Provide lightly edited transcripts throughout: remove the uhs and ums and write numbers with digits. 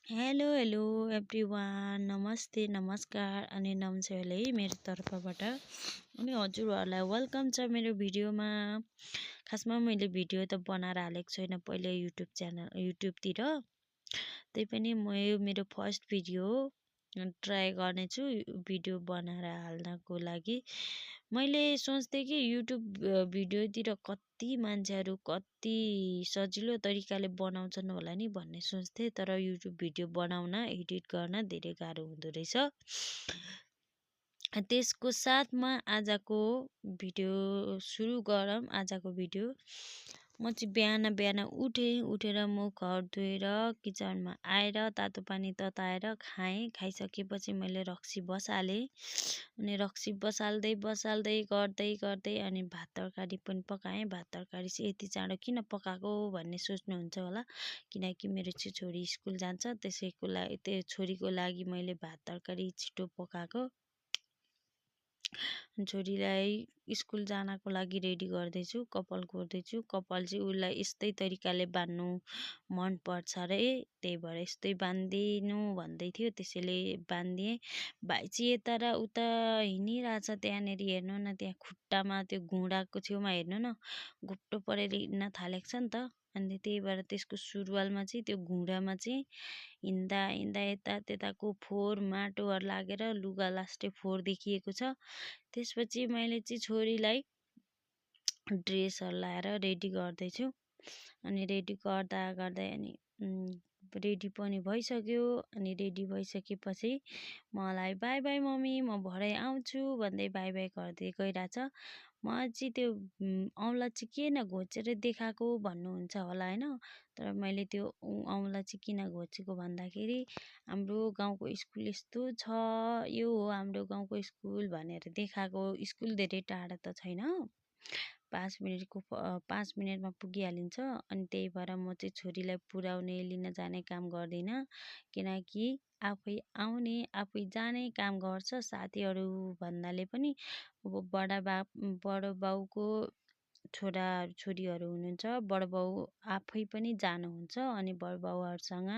Hello hello everyone, नमस्ते नमस्कार अनि नमस्ते है मेरो तर्फबाट। अनि हजुरहरूलाई वेलकम छ मेरो भिडियोमा। खासमा मैले भिडियो त बनाएर हालेको छैन पहिले युट्युबतिर, त्यही पनि यो मेरो फर्स्ट भिडियो हो। ट्राई गर्नेछु भिडियो बनाएर हाल्नको लागि। मैले सोच्थेँ कि युट्युब भिडियोतिर कति मान्छेहरू कति सजिलो तरिकाले बनाउँछन् होला नि भन्ने सोच्थेँ, तर युट्युब भिडियो बनाउन एडिट गर्न धेरै गाह्रो हुँदो रहेछ। त्यसको साथमा आजको भिडियो सुरु गरौँ। आजको भिडियो म चाहिँ बिहान उठेर मुख हात धोएर किचनमा आएर तातो पानी तताएर खाइसकेपछि मैले रक्सी बसालेँ। अनि रक्सी बसाल्दै गर्दै अनि भात तरकारी पनि पकाएँ। भात तरकारी चाहिँ यति चाँडो किन पकाएको भन्ने सोच्नुहुन्छ होला, किनकि मेरो चाहिँ छोरी स्कुल जान्छ, त्यो छोरीको लागि मैले भात तरकारी छिटो पकाएको। छोरीलाई स्कुल जानको लागि रेडी गर्दैछु, कपाल कोर्दैछु। कपाल चाहिँ उसलाई यस्तै तरिकाले बान्नु मन पर्छ रे, त्यही भएर यस्तै बान्दिनु भन्दै थियो, त्यसैले बानिदिएँ। भाइ चाहिँ यता र उता हिँडिरहेछ। त्यहाँनिर हेर्नु न, त्यहाँ खुट्टामा त्यो घुँडाको छेउमा हेर्नु न, घुप्टो परेर हिँड्न थालेको छ नि त। अनि त्यही भएर त्यसको सुरुवालमा चाहिँ त्यो घुँडामा चाहिँ हिँड्दा यता त्यताको फोहोर माटोहरू लागेर लुगा लास्टै फोहोर देखिएको छ। त्यसपछि मैले चाहिँ छोरीलाई ड्रेसहरू लाएर रेडी गर्दैछु। अनि रेडी गर्दै अनि रेडी पनि भइसक्यो। अनि रेडी भइसकेपछि मलाई बाई बाई मम्मी, म भरे आउँछु भन्दै बाई बाई गर्दै गइरहेछ। म चाहिँ त्यो औँला चाहिँ किन घोचेर देखाएको भन्नुहुन्छ होला होइन, तर मैले त्यो औँला चाहिँ किन घोचेको भन्दाखेरि हाम्रो गाउँको स्कुल यस्तो छ, यो हो हाम्रो गाउँको स्कुल भनेर देखाएको। स्कुल धेरै टाढा त छैन, 5 मिनटमा पुगिहालिन्छ। अनि त्यही भएर म चाहिँ छोरीलाई पुर्याउने लिन जाने काम गर्दिनँ, किनकि आफै आउने आफै जाने काम गर्छ। साथीहरू भन्नाले पनि अब बडो बाउको छोरीहरू हुनुहुन्छ, बडो बाउ आफै पनि जानुहुन्छ अनि बडो बाउहरूसँग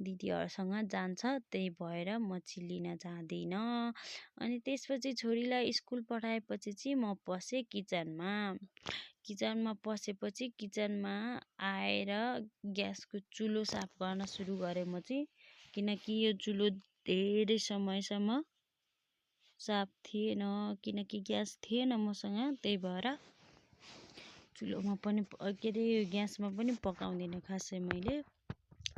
दिदीहरूसँग जान्छ, त्यही भएर म चाहिँ लिन जाँदिनँ। अनि त्यसपछि छोरीलाई स्कुल पठाएपछि चाहिँ म पसेँ किचनमा पसेपछि किचनमा आएर ग्यासको चुलो साफ गर्न सुरु गरेँ म चाहिँ, किनकि यो चुलो धेरै समयसम्म साफ थिएन, किनकि ग्यास थिएन मसँग। त्यही भएर चुलोमा पनि ग्यासमा पनि पकाउँदिनँ खासै। मैले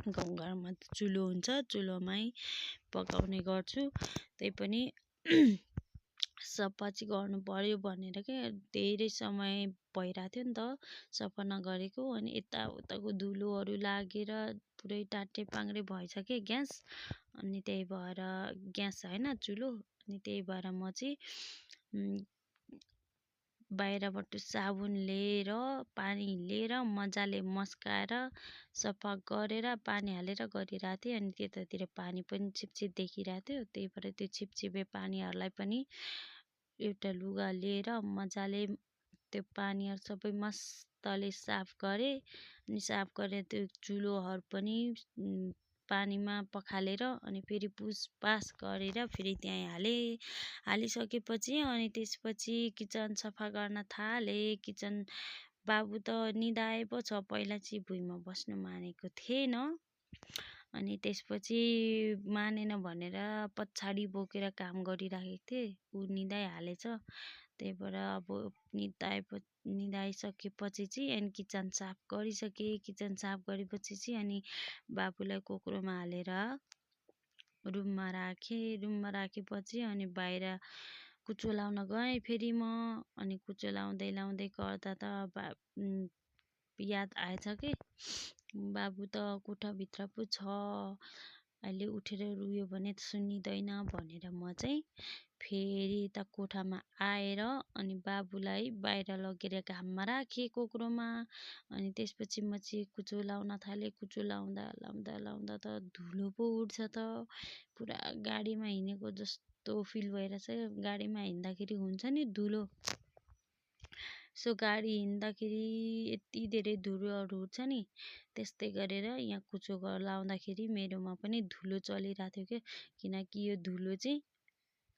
गाउँघरमा चुलो हुन्छ, चुलोमै पकाउने गर्छु। त्यही पनि सफा चाहिँ गर्नु पर्यो भनेर के धेरै समय भइरहेको थियो नि त सफा नगरेको। अनि यताउताको धुलोहरू लागेर पुरै टाटे पाङ्रे भएछ कि ग्यास। अनि त्यही भएर ग्यास होइन चुलो। अनि त्यही भएर म चाहिँ बाहिरबाट साबुन लिएर पानी लिएर मजाले मस्काएर सफा गरेर पानी हालेर गरिरहेको थिएँ। अनि त्यतातिर पानी पनि चिपचिप देखिरहेको थियो, त्यही भएर त्यो चिपचिपे पानीहरूलाई पनि एउटा लुगा लिएर मजाले त्यो पानीहरू सबै मस्तले साफ गरेँ। अनि साफ गरेर त्यो चुलोहरू पनि पानीमा पखालेर अनि फेरि पुसपास गरेर फेरि त्यहाँ हालिसकेपछि अनि त्यसपछि किचन सफा गर्न थालेँ। किचन बाबु त निदाए पो छ, पहिला चाहिँ भुइँमा बस्नु मानेको थिएन। अनि त्यसपछि मानेन भनेर पछाडि बोकेर काम गरिराखेको थिएँ, ऊ निदाइहालेछ। त्यही भएर अब निदाइसकेपछि चाहिँ अनि किचन साफ गरिसकेँ। किचन साफ गरेपछि चाहिँ अनि बाबुलाई कोक्रोमा हालेर रुममा राखेपछि अनि बाहिर कुचो लाउन गएँ फेरि म। अनि कुचो लाउँदै गर्दा त याद आएछ कि बाबु त कोठाभित्र पो छ, अहिले उठेर रुयो भने सुनिँदैन भनेर म चाहिँ फेरि त कोठामा आएर अनि बाबुलाई बाहिर लगेर घाममा राखेँ कोक्रोमा। अनि त्यसपछि म चाहिँ कुचो लाउन थालेँ। कुचो लाउँदा त धुलो पो उड्छ त, पुरा गाडीमा हिँडेको जस्तो फिल भइरहेछ। गाडीमा हिँड्दाखेरि हुन्छ नि धुलो, सो गाडी हिँड्दाखेरि यति धेरै धुलोहरू उठ्छ नि, त्यस्तै गरेर यहाँ कुचो लाउँदाखेरि मेरोमा पनि धुलो चलिरहेको थियो क्या। किनकि यो धुलो चाहिँ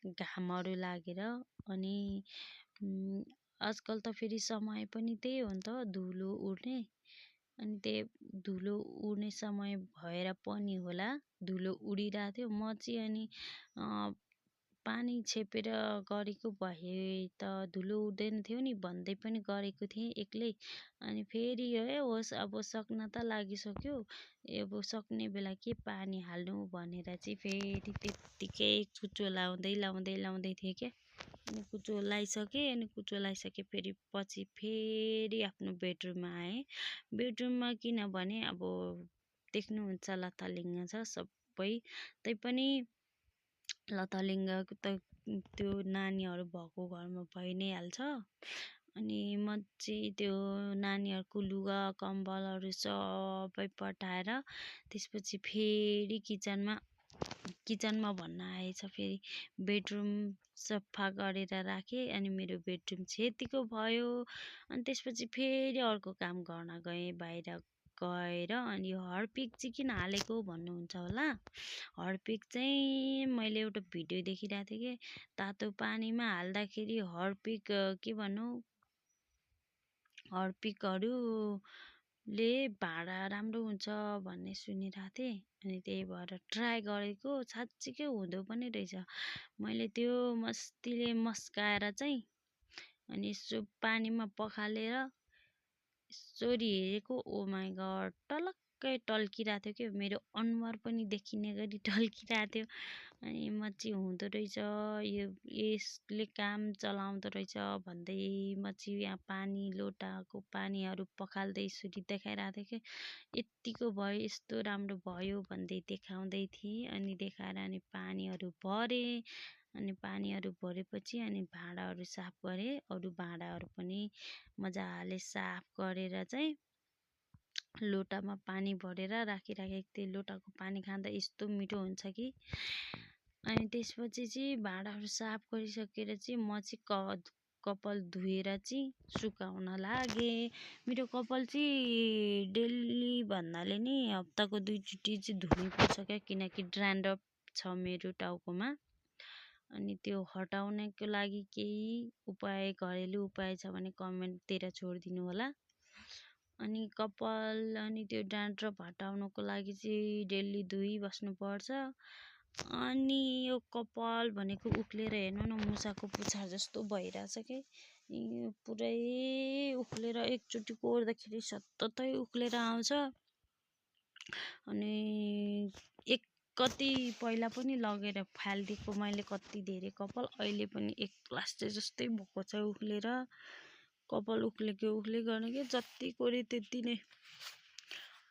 घामहरू लागेर। अनि आजकल त फेरि समय पनि त्यही हो नि त, धुलो उड्ने। अनि त्यही धुलो उड्ने समय भएर पनि होला धुलो उडिरहेको थियो। म चाहिँ अनि पानी छेपेर गरेको भए त धुलो उड्दैन थियो नि भन्दै पनि गरेको थिएँ एक्लै। अनि फेरि होस् अब सक्न त लागिसक्यो, अब सक्ने बेला के पानी हाल्नु भनेर चाहिँ फेरि त्यत्तिकै कुचो लाउँदै थिएँ क्या। अनि कुचो लगाइसकेँ। अनि कुचो लगाइसके फेरि पछि फेरि आफ्नो बेडरुममा आएँ। बेडरुममा किनभने अब देख्नुहुन्छ लथालिङ्ग छ सबै। तैपनि लथालिङ्ग त त्यो नानीहरू भएको घरमा भइ नै हाल्छ। अनि म चाहिँ त्यो नानीहरूको लुगा कम्बलहरू सबै पठाएर त्यसपछि फेरि किचनमा भन्न आएछ, फेरि बेडरुम सफा गरेर राखेँ। अनि मेरो बेडरुम चाहिँ यतिको भयो। अनि त्यसपछि फेरि अर्को काम गर्न गएँ बाहिर गएर। अनि यो हर्पिक चाहिँ किन हालेको भन्नुहुन्छ होला। हर्पिक चाहिँ मैले एउटा भिडियो देखिरहेको थिएँ कि तातो पानीमा हाल्दाखेरि हर्पिक के भन्नु, हर्पिकहरूले भाँडा राम्रो हुन्छ भन्ने सुनिरहेको थिएँ। अनि त्यही भएर ट्राई गरेको, साँच्चीकै हुँदो पनि रहेछ। मैले त्यो मस्तीले मस्काएर चाहिँ अनि यसो पानीमा पखालेर यसरी हेरेको, ओ माई गड टलक्कै टल्किरहेको थियो क्या। मेरो अनुहार पनि देखिने गरी टल्किरहेको थियो। अनि म चाहिँ हुँदो रहेछ, यसले काम चलाउँदो रहेछ भन्दै म चाहिँ यहाँ लोटाको पानीहरू पखाल्दै यसरी देखाइरहेको थिएँ कि यत्तिको भयो, यस्तो राम्रो भयो भन्दै देखाउँदै थिएँ। अनि देखाएर अनि पानीहरू भरेँ। अनि पानीहरू भरेपछि अनि भाँडाहरू साफ गरेँ। अरू भाँडाहरू पनि मजाले साफ गरेर चाहिँ लोटामा पानी भरेर राखिराखेको थिएँ। लोटाको पानी खाँदा यस्तो मिठो हुन्छ कि। अनि त्यसपछि चाहिँ भाँडाहरू साफ गरिसकेर चाहिँ म चाहिँ कपाल धोएर चाहिँ सुकाउन लागेँ। मेरो कपाल चाहिँ डेली भन्नाले नि हप्ताको 2 चोटि चाहिँ धुनुपर्छ क्या। किनकि ड्यान्ड्रफ छ मेरो टाउकोमा। अनि त्यो हटाउनको लागि केही उपाय, घरेलु उपाय छ भने कमेन्टतिर छोडिदिनु होला। अनि कपाल अनि त्यो ड्यान्ड्रफ हटाउनको लागि चाहिँ डेली धोइबस्नुपर्छ। अनि यो कपाल भनेको उक्लेर हेर्नु न, मुसाको पुच्छर जस्तो भइरहेछ कि। यो पुरै उक्लेर एकचोटि कोर्दाखेरि सततै उक्लेर आउँछ। अनि कति पहिला पनि लगेर फालिदिएको मैले कति धेरै कपाल, अहिले पनि एक प्लास्टर जस्तै भएको छ उक्लेर। कपाल उक्लेको गर्ने के, जति कोरे त्यति नै।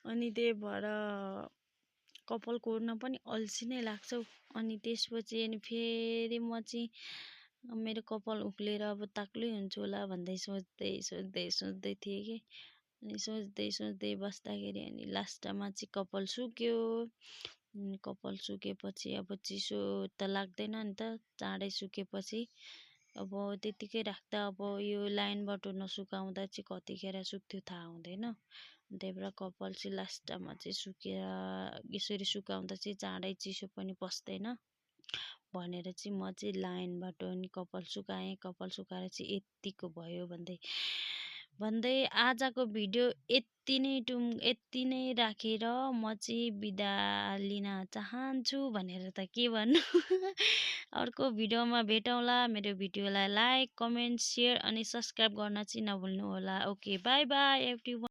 अनि त्यही भएर कपाल कोर्न पनि अल्छी नै लाग्छ। अनि त्यसपछि अनि फेरि म चाहिँ मेरो कपाल उक्लेर अब ताक्लै हुन्छु होला भन्दै सोच्दै थिएँ कि। अनि सोच्दै बस्दाखेरि अनि लास्टमा चाहिँ कपाल सुक्यो। कपाल सुकेपछि अब चिसो त लाग्दैन नि त, चाँडै सुकेपछि। अब त्यतिकै राख्दा अब यो लाइनबाट नसुकाउँदा चाहिँ कतिखेर सुक्थ्यो थाहा हुँदैन। त्यही भएर कपाल चाहिँ लास्टमा चाहिँ सुकेर यसरी सुकाउँदा चाहिँ चाँडै चिसो पनि पस्दैन भनेर चाहिँ म चाहिँ लाइनबाट नि कपाल सुकाएँ। कपाल सुकाएर चाहिँ यत्तिको भयो भन्दै आजको भिडियो यति नै राखेर म चाहिँ बिदा लिन चाहन्छु भनेर त के भन्नु। अर्को भिडियोमा भेटौँला। मेरो भिडियोलाई लाइक, कमेन्ट, सेयर अनि सब्सक्राइब गर्न चाहिँ नभुल्नु होला। Okay, by by everyone.